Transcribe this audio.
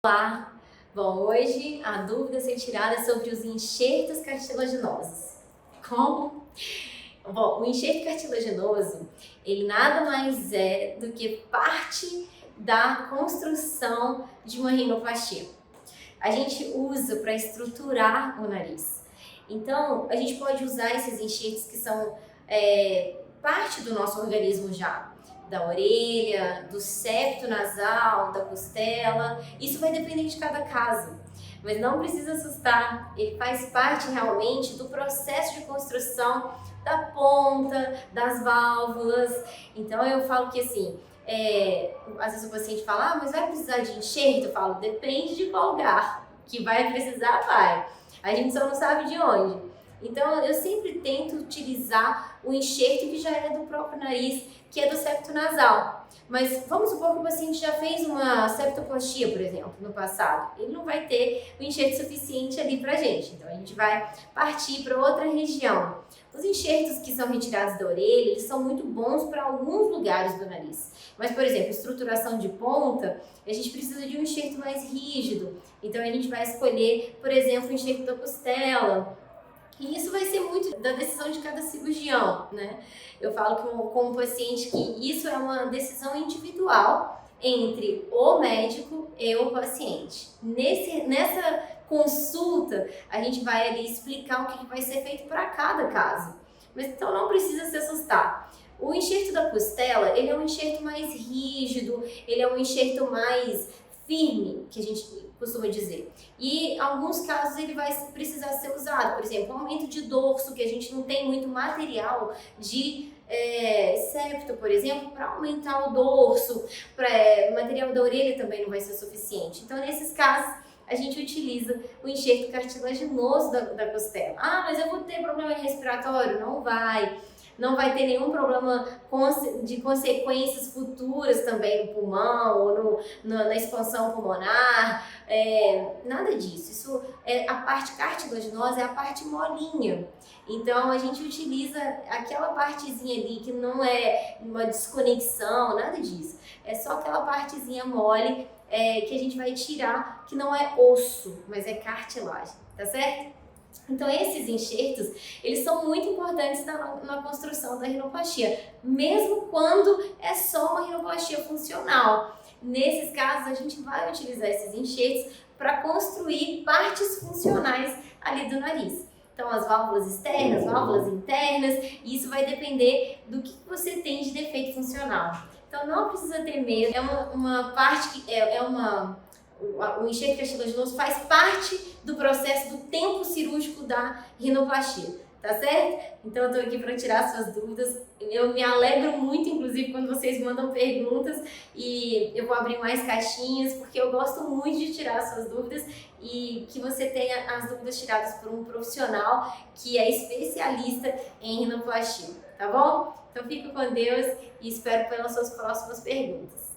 Olá! Bom, hoje a dúvida a ser tirada é sobre os enxertos cartilaginosos. Como? Bom, o enxerto cartilaginoso, ele nada mais é do que parte da construção de uma rinoplastia. A gente usa para estruturar o nariz. Então, a gente pode usar esses enxertos que são parte do nosso organismo já. Da orelha, do septo nasal, da costela. Isso vai depender de cada caso. Mas não precisa assustar, ele faz parte realmente do processo de construção da ponta, das válvulas. Então eu falo que assim, às vezes o paciente fala, mas vai precisar de enxerto? Eu falo, depende de qual lugar, que vai precisar, vai. A gente só não sabe de onde. Então eu sempre tento utilizar o enxerto que já é do próprio nariz, que é do septo nasal. Mas vamos supor que o paciente já fez uma septoplastia, por exemplo, no passado. Ele não vai ter o enxerto suficiente ali pra gente. Então a gente vai partir para outra região. Os enxertos que são retirados da orelha, eles são muito bons para alguns lugares do nariz. Mas, por exemplo, estruturação de ponta, a gente precisa de um enxerto mais rígido. Então a gente vai escolher, por exemplo, o enxerto da costela. E isso vai ser muito da decisão de cada cirurgião, né? Eu falo com o paciente que isso é uma decisão individual entre o médico e o paciente. Nessa consulta, a gente vai ali explicar o que vai ser feito para cada caso. Mas então não precisa se assustar. O enxerto da costela, ele é um enxerto mais rígido, ele é um enxerto mais firme, que a gente costuma dizer. E em alguns casos ele vai precisar ser usado, por exemplo, aumento de dorso, que a gente não tem muito material de septo, por exemplo, para aumentar o dorso, material da orelha também não vai ser suficiente. Então, nesses casos, a gente utiliza o enxerto cartilaginoso da costela. Ah, mas eu vou ter problema respiratório? Não vai. Não vai ter nenhum problema de consequências futuras também no pulmão ou na expansão pulmonar, nada disso. Isso a parte cartilaginosa é a parte molinha. Então a gente utiliza aquela partezinha ali que não é uma desconexão, nada disso. É só aquela partezinha mole que a gente vai tirar, que não é osso, mas é cartilagem, tá certo? Então esses enxertos, eles são muito importantes na construção da rinoplastia, mesmo quando é só uma rinoplastia funcional. Nesses casos, a gente vai utilizar esses enxertos para construir partes funcionais ali do nariz. Então as válvulas externas, válvulas internas, e isso vai depender do que você tem de defeito funcional. Então não precisa ter medo, é uma parte que o enxerto cartilaginoso faz parte do processo do tempo cirúrgico da rinoplastia, tá certo? Então eu tô aqui para tirar suas dúvidas. Eu me alegro muito, inclusive, quando vocês mandam perguntas e eu vou abrir mais caixinhas, porque eu gosto muito de tirar suas dúvidas e que você tenha as dúvidas tiradas por um profissional que é especialista em rinoplastia, tá bom? Então fico com Deus e espero pelas suas próximas perguntas.